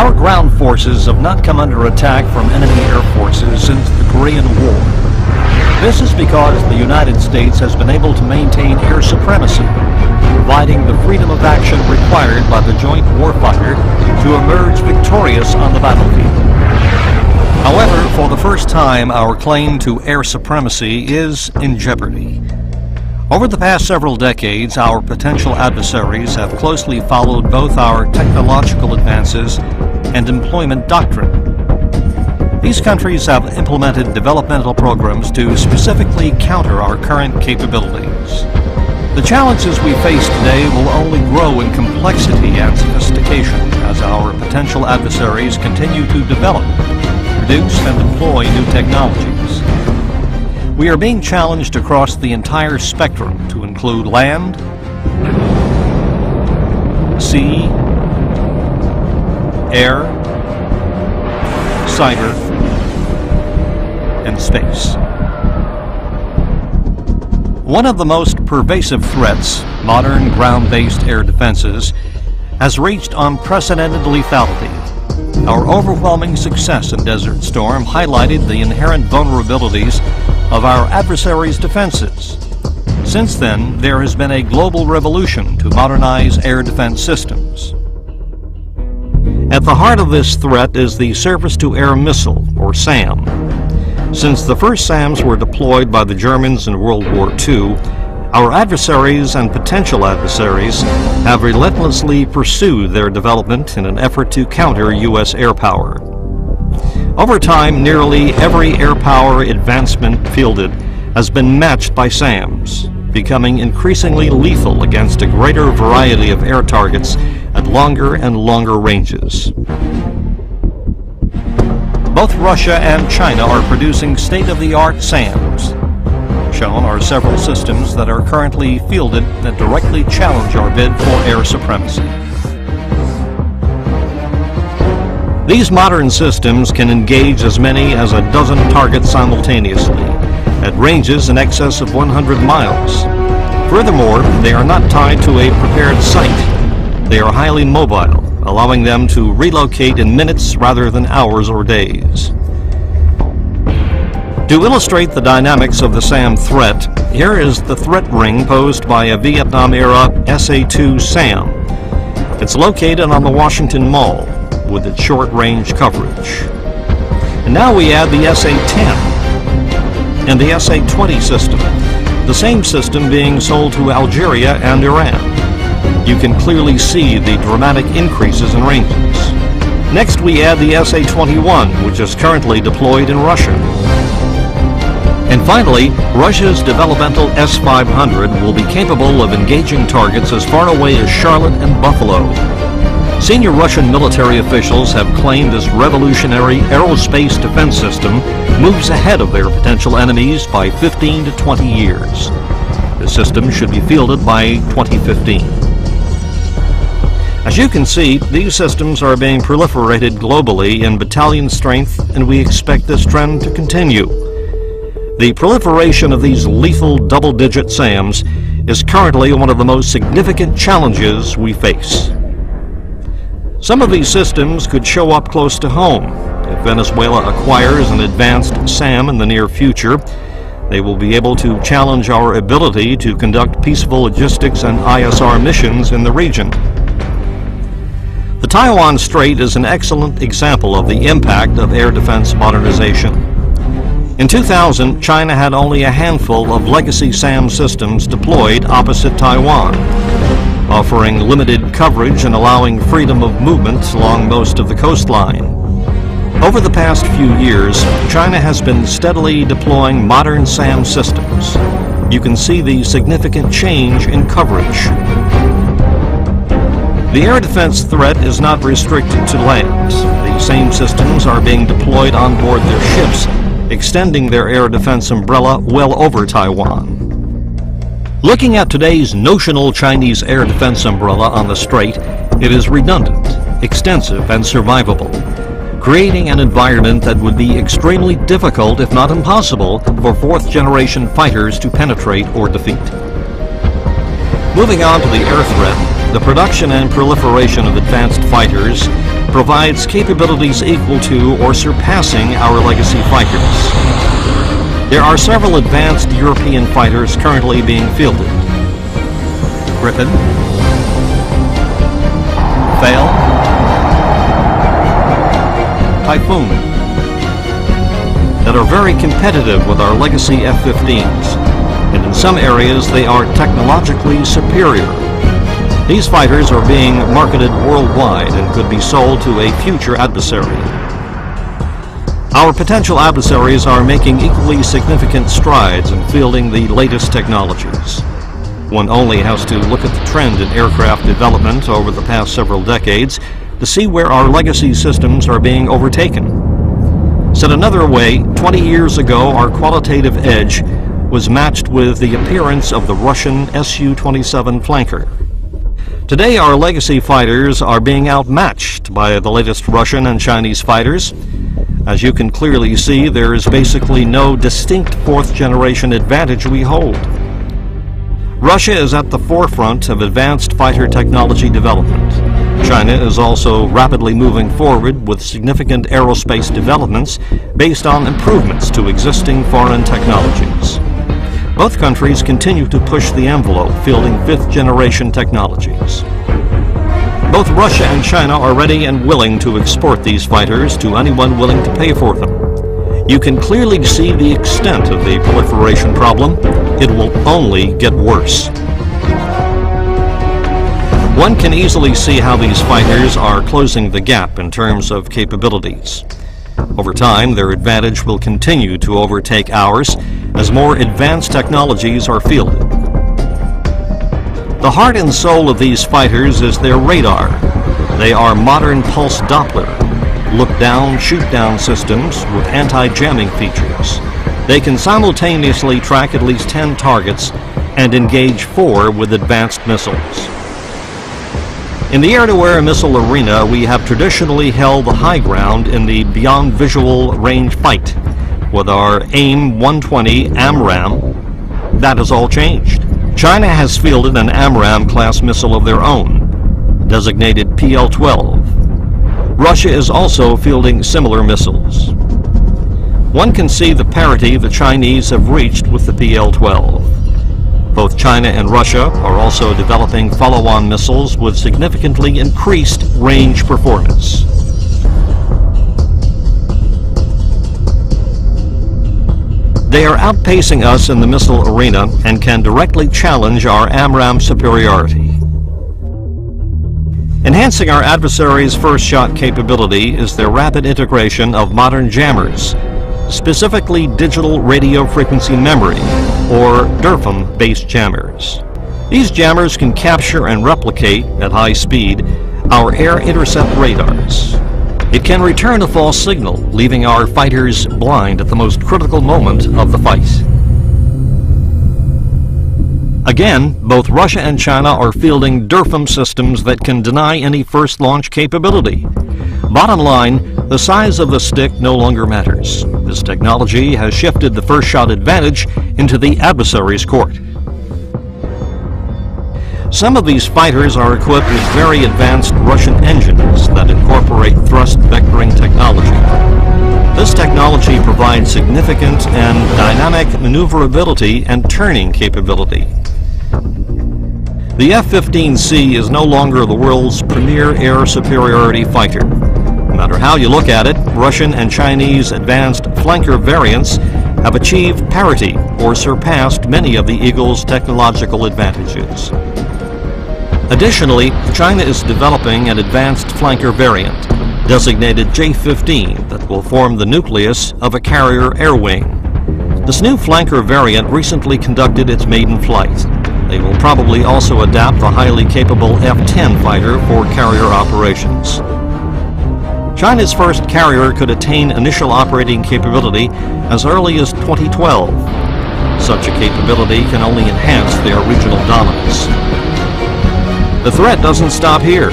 Our ground forces have not come under attack from enemy air forces since the Korean War. This is because the United States has been able to maintain air supremacy, providing the freedom of action required by the joint warfighter to emerge victorious on the battlefield. However, for the first time, our claim to air supremacy is in jeopardy. Over the past several decades, our potential adversaries have closely followed both our technological advances and employment doctrine. These countries have implemented developmental programs to specifically counter our current capabilities. The challenges we face today will only grow in complexity and sophistication as our potential adversaries continue to develop, produce, and deploy new technologies. We are being challenged across the entire spectrum to include land, sea, air, cyber, and space. One of the most pervasive threats, modern ground-based air defenses, has reached unprecedented lethality. Our overwhelming success in Desert Storm highlighted the inherent vulnerabilities of our adversaries' defenses. Since then, there has been a global revolution to modernize air defense systems. At the heart of this threat is the Surface-to-Air Missile, or SAM. Since the first SAMs were deployed by the Germans in World War II, our adversaries and potential adversaries have relentlessly pursued their development in an effort to counter U.S. air power. Over time, nearly every air power advancement fielded has been matched by SAMs, becoming increasingly lethal against a greater variety of air targets at longer and longer ranges. Both Russia and China are producing state-of-the-art SAMs. Shown are several systems that are currently fielded that directly challenge our bid for air supremacy. These modern systems can engage as many as a dozen targets simultaneously, at ranges in excess of 100 miles. Furthermore, they are not tied to a prepared site. They are highly mobile, allowing them to relocate in minutes rather than hours or days. To illustrate the dynamics of the SAM threat, here is the threat ring posed by a Vietnam-era SA-2 SAM. It's located on the Washington Mall, with its short-range coverage. And now we add the SA-10 and the SA-20 system, the same system being sold to Algeria and Iran. You can clearly see the dramatic increases in ranges. Next we add the SA-21, which is currently deployed in Russia. And finally, Russia's developmental S-500 will be capable of engaging targets as far away as Charlotte and Buffalo. Senior Russian military officials have claimed this revolutionary aerospace defense system moves ahead of their potential enemies by 15 to 20 years. The system should be fielded by 2015. As you can see, these systems are being proliferated globally in battalion strength, and we expect this trend to continue. The proliferation of these lethal double-digit SAMs is currently one of the most significant challenges we face. Some of these systems could show up close to home. If Venezuela acquires an advanced SAM in the near future, they will be able to challenge our ability to conduct peaceful logistics and ISR missions in the region. The Taiwan Strait is an excellent example of the impact of air defense modernization. In 2000, China had only a handful of legacy SAM systems deployed opposite Taiwan, offering limited coverage and allowing freedom of movement along most of the coastline. Over the past few years, China has been steadily deploying modern SAM systems. You can see the significant change in coverage. The air defense threat is not restricted to land. The same systems are being deployed on board their ships, extending their air defense umbrella well over Taiwan. Looking at today's notional Chinese air defense umbrella on the Strait, it is redundant, extensive, and survivable, creating an environment that would be extremely difficult, if not impossible, for fourth-generation fighters to penetrate or defeat. Moving on to the air threat, the production and proliferation of advanced fighters provides capabilities equal to or surpassing our legacy fighters. There are several advanced European fighters currently being fielded. Gripen, Fail, Typhoon, that are very competitive with our legacy F-15s, and in some areas they are technologically superior. These fighters are being marketed worldwide and could be sold to a future adversary. Our potential adversaries are making equally significant strides in fielding the latest technologies. One only has to look at the trend in aircraft development over the past several decades to see where our legacy systems are being overtaken. Said another way, 20 years ago our qualitative edge was matched with the appearance of the Russian Su-27 flanker. Today our legacy fighters are being outmatched by the latest Russian and Chinese fighters. As you can clearly see, there is basically no distinct fourth-generation advantage we hold. Russia is at the forefront of advanced fighter technology development. China is also rapidly moving forward with significant aerospace developments based on improvements to existing foreign technologies. Both countries continue to push the envelope, fielding fifth-generation technologies. Both Russia and China are ready and willing to export these fighters to anyone willing to pay for them. You can clearly see the extent of the proliferation problem. It will only get worse. One can easily see how these fighters are closing the gap in terms of capabilities. Over time, their advantage will continue to overtake ours as more advanced technologies are fielded. The heart and soul of these fighters is their radar. They are modern pulse Doppler, look-down, shoot-down systems with anti-jamming features. They can simultaneously track at least 10 targets and engage 4 with advanced missiles. In the air-to-air missile arena, we have traditionally held the high ground in the beyond visual range fight with our AIM-120 AMRAAM. That has all changed. China has fielded an AMRAAM-class missile of their own, designated PL-12. Russia is also fielding similar missiles. One can see the parity the Chinese have reached with the PL-12. Both China and Russia are also developing follow-on missiles with significantly increased range performance. They are outpacing us in the missile arena and can directly challenge our AMRAAM superiority. Enhancing our adversaries' first-shot capability is their rapid integration of modern jammers, specifically digital radio frequency memory, or DRFM-based jammers. These jammers can capture and replicate, at high speed, our air intercept radars. It can return a false signal, leaving our fighters blind at the most critical moment of the fight. Again, both Russia and China are fielding DRFM systems that can deny any first launch capability. Bottom line, the size of the stick no longer matters. This technology has shifted the first shot advantage into the adversary's court. Some of these fighters are equipped with very advanced Russian engines that incorporate thrust vectoring technology. This technology provides significant and dynamic maneuverability and turning capability. The F-15C is no longer the world's premier air superiority fighter. No matter how you look at it, Russian and Chinese advanced flanker variants have achieved parity or surpassed many of the Eagle's technological advantages. Additionally, China is developing an advanced flanker variant, designated J-15, that will form the nucleus of a carrier air wing. This new flanker variant recently conducted its maiden flight. They will probably also adapt the highly capable F-10 fighter for carrier operations. China's first carrier could attain initial operating capability as early as 2012. Such a capability can only enhance their regional dominance. The threat doesn't stop here.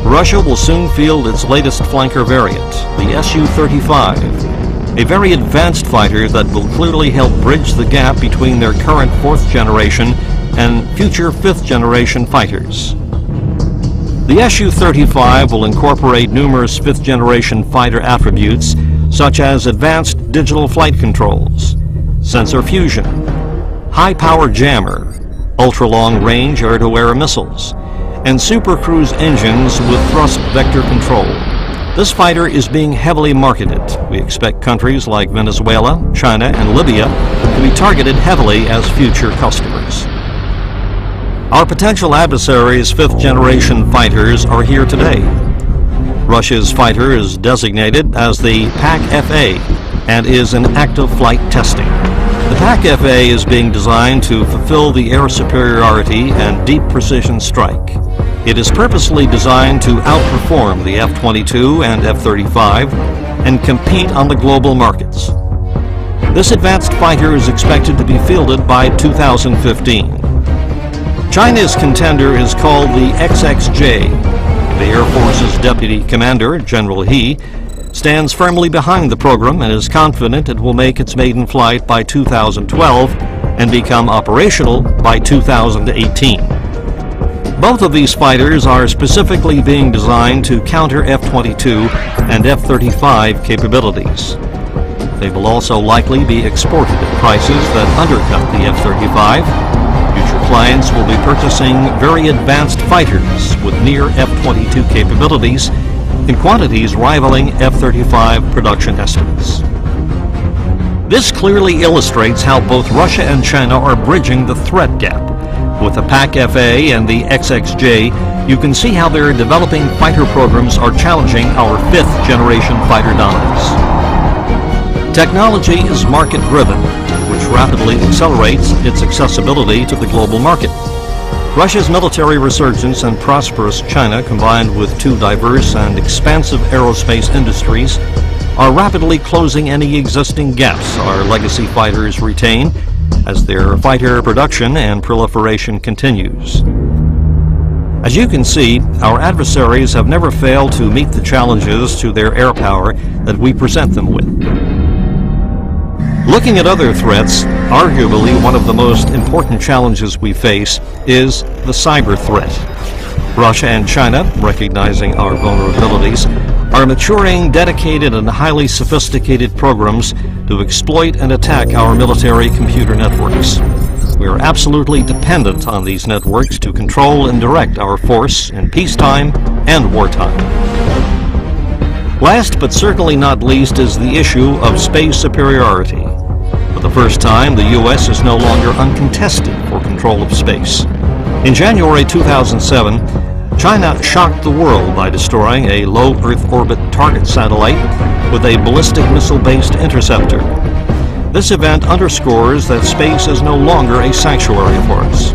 Russia will soon field its latest flanker variant, the Su-35, a very advanced fighter that will clearly help bridge the gap between their current 4th generation and future 5th generation fighters. The Su-35 will incorporate numerous fifth-generation fighter attributes such as advanced digital flight controls, sensor fusion, high-power jammer, ultra-long-range air-to-air missiles, and Super Cruise engines with thrust vector control. This fighter is being heavily marketed. We expect countries like Venezuela, China, and Libya to be targeted heavily as future customers. Our potential adversaries' fifth-generation fighters are here today. Russia's fighter is designated as the PAK-FA and is in active flight testing. The PAK-FA is being designed to fulfill the air superiority and deep precision strike. It is purposely designed to outperform the F-22 and F-35 and compete on the global markets. This advanced fighter is expected to be fielded by 2015. China's contender is called the XXJ. The Air Force's Deputy Commander, General He, stands firmly behind the program and is confident it will make its maiden flight by 2012 and become operational by 2018. Both of these fighters are specifically being designed to counter F-22 and F-35 capabilities. They will also likely be exported at prices that undercut the F-35. Future clients will be purchasing very advanced fighters with near F-22 capabilities in quantities rivaling F-35 production estimates. This clearly illustrates how both Russia and China are bridging the threat gap. With the PAK-FA and the XXJ, you can see how their developing fighter programs are challenging our fifth-generation fighter dominance. Technology is market-driven, which rapidly accelerates its accessibility to the global market. Russia's military resurgence and prosperous China, combined with two diverse and expansive aerospace industries, are rapidly closing any existing gaps our legacy fighters retain as their fighter production and proliferation continues. As you can see, our adversaries have never failed to meet the challenges to their air power that we present them with. Looking at other threats, arguably one of the most important challenges we face is the cyber threat. Russia and China, recognizing our vulnerabilities, are maturing dedicated and highly sophisticated programs to exploit and attack our military computer networks. We are absolutely dependent on these networks to control and direct our force in peacetime and wartime. Last but certainly not least is the issue of space superiority. For the first time, the U.S. is no longer uncontested for control of space. In January 2007, China shocked the world by destroying a low Earth orbit target satellite with a ballistic missile-based interceptor. This event underscores that space is no longer a sanctuary for us.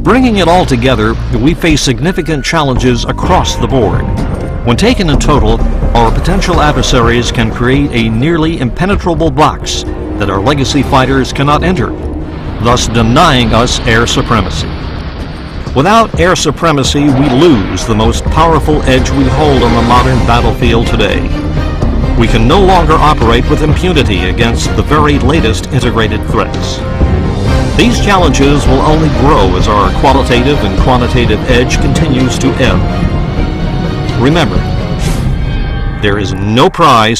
Bringing it all together, we face significant challenges across the board. When taken in total, our potential adversaries can create a nearly impenetrable box that our legacy fighters cannot enter, thus denying us air supremacy. Without air supremacy, we lose the most powerful edge we hold on the modern battlefield today. We can no longer operate with impunity against the very latest integrated threats. These challenges will only grow as our qualitative and quantitative edge continues to ebb. Remember, there is no prize